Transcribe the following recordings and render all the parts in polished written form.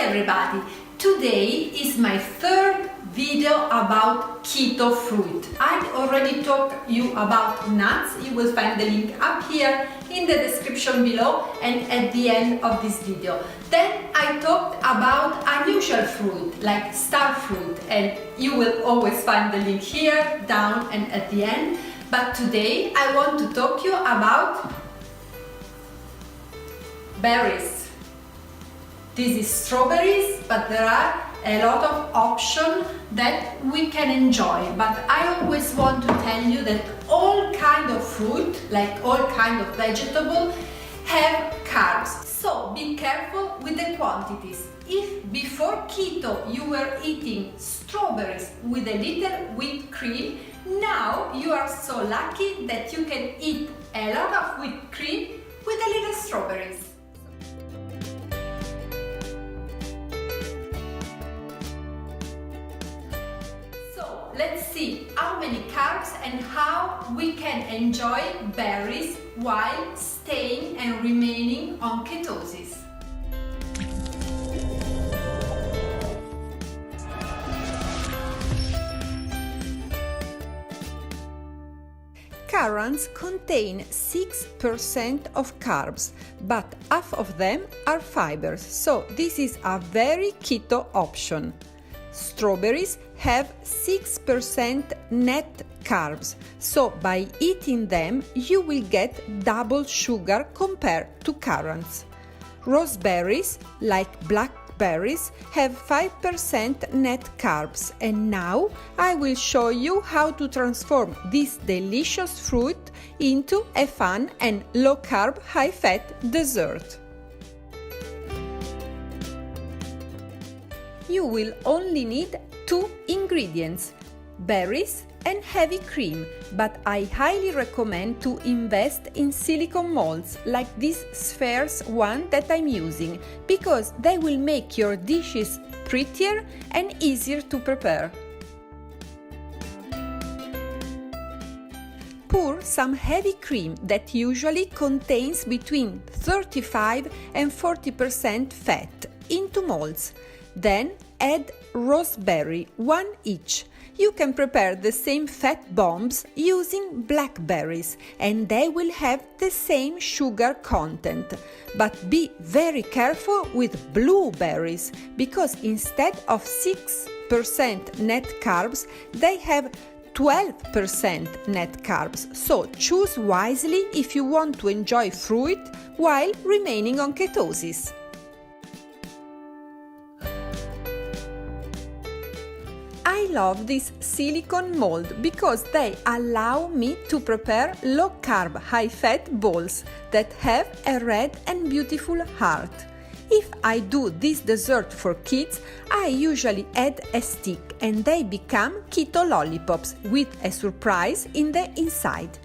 everybody! Today is my third video about keto fruit. I already talked you about nuts. You will find the link up here in the description below and at the end of this video. Then I talked about unusual fruit like star fruit, and you will always find the link here, down and at the end. But today I want to talk to you about berries. This is strawberries, but there are a lot of options that we can enjoy. But I always want to tell you that all kind of fruit, like all kind of vegetable, have carbs. So be careful with the quantities. If before keto you were eating strawberries with a little whipped cream, now you are so lucky that you can eat a lot of whipped cream with a little strawberries. Let's see how many carbs and how we can enjoy berries while staying and remaining on ketosis. Currants contain 6% of carbs, but half of them are fibers, so this is a very keto option. Strawberries have 6% net carbs, so by eating them you will get double sugar compared to currants. Raspberries, like blackberries, have 5% net carbs, and now I will show you how to transform this delicious fruit into a fun and low-carb, high-fat dessert. You will only need 2 ingredients, berries and heavy cream, but I highly recommend to invest in silicone molds like this spheres one that I'm using, because they will make your dishes prettier and easier to prepare. Pour some heavy cream that usually contains between 35 and 40% fat into molds. Then add raspberry, 1 each. You can prepare the same fat bombs using blackberries, and they will have the same sugar content. But be very careful with blueberries, because instead of 6% net carbs, they have 12% net carbs. So choose wisely if you want to enjoy fruit while remaining on ketosis. I love this silicone mold because they allow me to prepare low-carb, high-fat balls that have a red and beautiful heart. If I do this dessert for kids, I usually add a stick and they become keto lollipops with a surprise in the inside.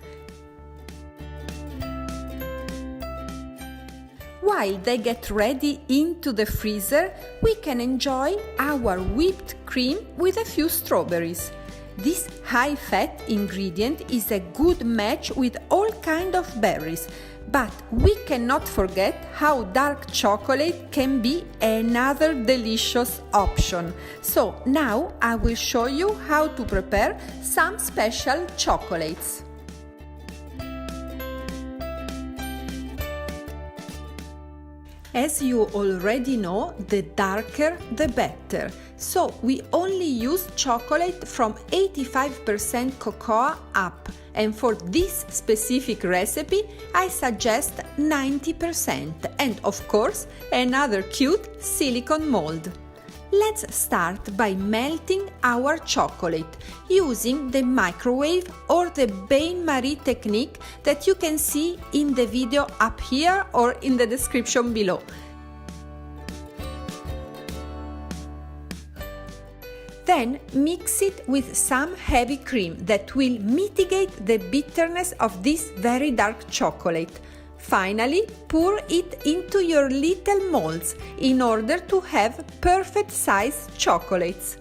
While they get ready into the freezer, we can enjoy our whipped cream with a few strawberries. This high-fat ingredient is a good match with all kinds of berries, but we cannot forget how dark chocolate can be another delicious option. So now I will show you how to prepare some special chocolates. As you already know, the darker the better. So we only use chocolate from 85% cocoa up, and for this specific recipe I suggest 90%, and of course another cute silicone mold. Let's start by melting our chocolate using the microwave or the Bain Marie technique that you can see in the video up here or in the description below. Then mix it with some heavy cream that will mitigate the bitterness of this very dark chocolate. Finally, pour it into your little molds in order to have perfect sized chocolates.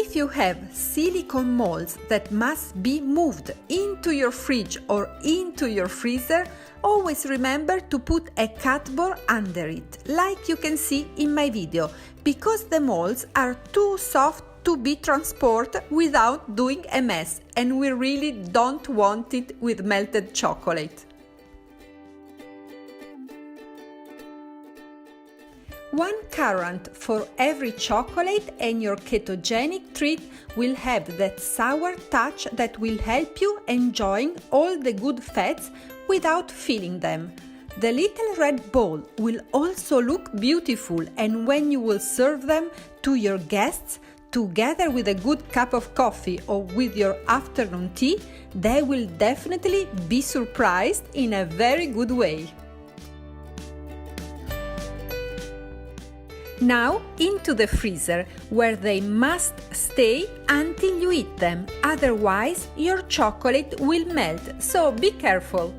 If you have silicone molds that must be moved into your fridge or into your freezer, always remember to put a cardboard under it, like you can see in my video, because the molds are too soft to be transported without doing a mess, and we really don't want it with melted chocolate. One currant for every chocolate and your ketogenic treat will have that sour touch that will help you enjoying all the good fats without feeling them. The little red bowl will also look beautiful, and when you will serve them to your guests, together with a good cup of coffee or with your afternoon tea, they will definitely be surprised in a very good way. Now into the freezer, where they must stay until you eat them, otherwise your chocolate will melt, so be careful.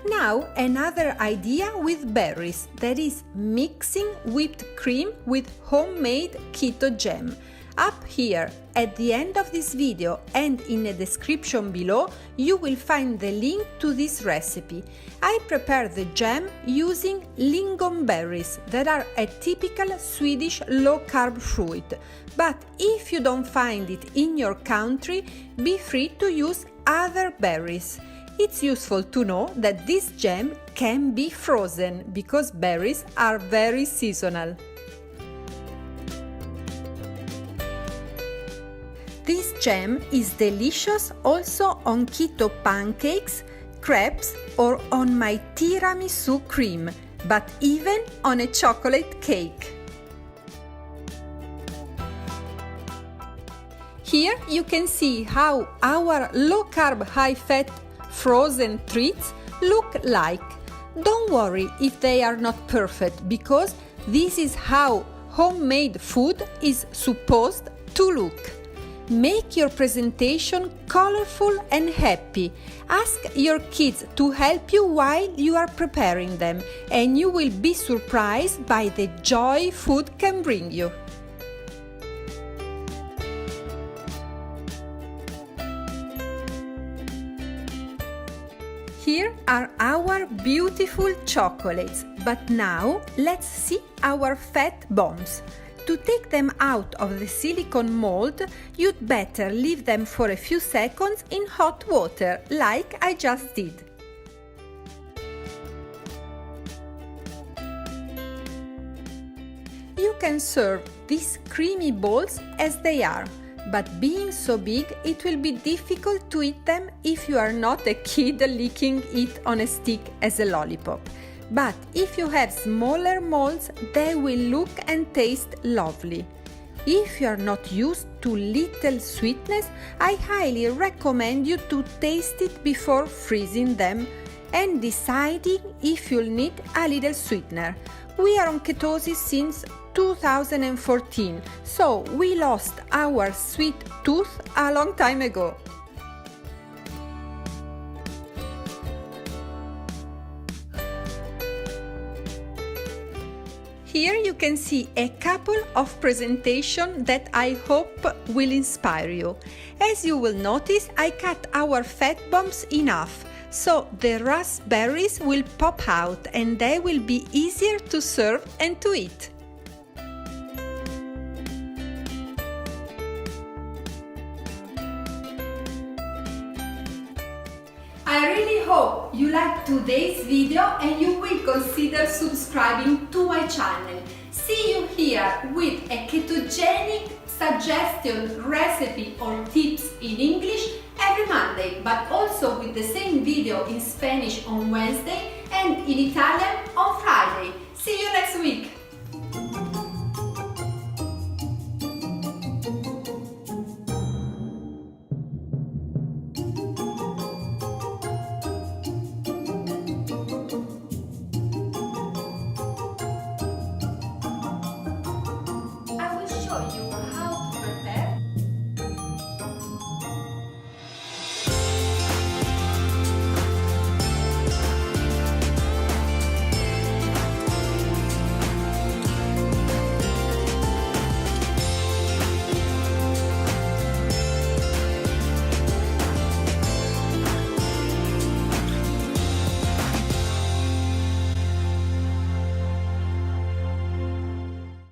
Now another idea with berries, that is mixing whipped cream with homemade keto jam. Up here at the end of this video and in the description below you will find the link to this recipe. I prepare the jam using lingonberries that are a typical Swedish low-carb fruit, but if you don't find it in your country, be free to use other berries. It's useful to know that this jam can be frozen because berries are very seasonal. This jam is delicious also on keto pancakes, crepes or on my tiramisu cream, but even on a chocolate cake. Here you can see how our low-carb, high-fat frozen treats look like. Don't worry if they are not perfect, because this is how homemade food is supposed to look. Make your presentation colorful and happy. Ask your kids to help you while you are preparing them, and you will be surprised by the joy food can bring you. Here are our beautiful chocolates, but now let's see our fat bombs. To take them out of the silicone mold, you'd better leave them for a few seconds in hot water, like I just did. You can serve these creamy balls as they are, but being so big, it will be difficult to eat them if you are not a kid licking it on a stick as a lollipop. But if you have smaller molds, they will look and taste lovely. If you are not used to little sweetness, I highly recommend you to taste it before freezing them and deciding if you'll need a little sweetener. We are on ketosis since 2014, so we lost our sweet tooth a long time ago. Here you can see a couple of presentations that I hope will inspire you. As you will notice, I cut our fat bombs in half, so the raspberries will pop out and they will be easier to serve and to eat. I really hope you liked today's video and you will consider subscribing to my channel. See you here with a ketogenic suggestion, recipe or tips in English every Monday, but also with the same video in Spanish on Wednesday and in Italian on Friday. See you next week!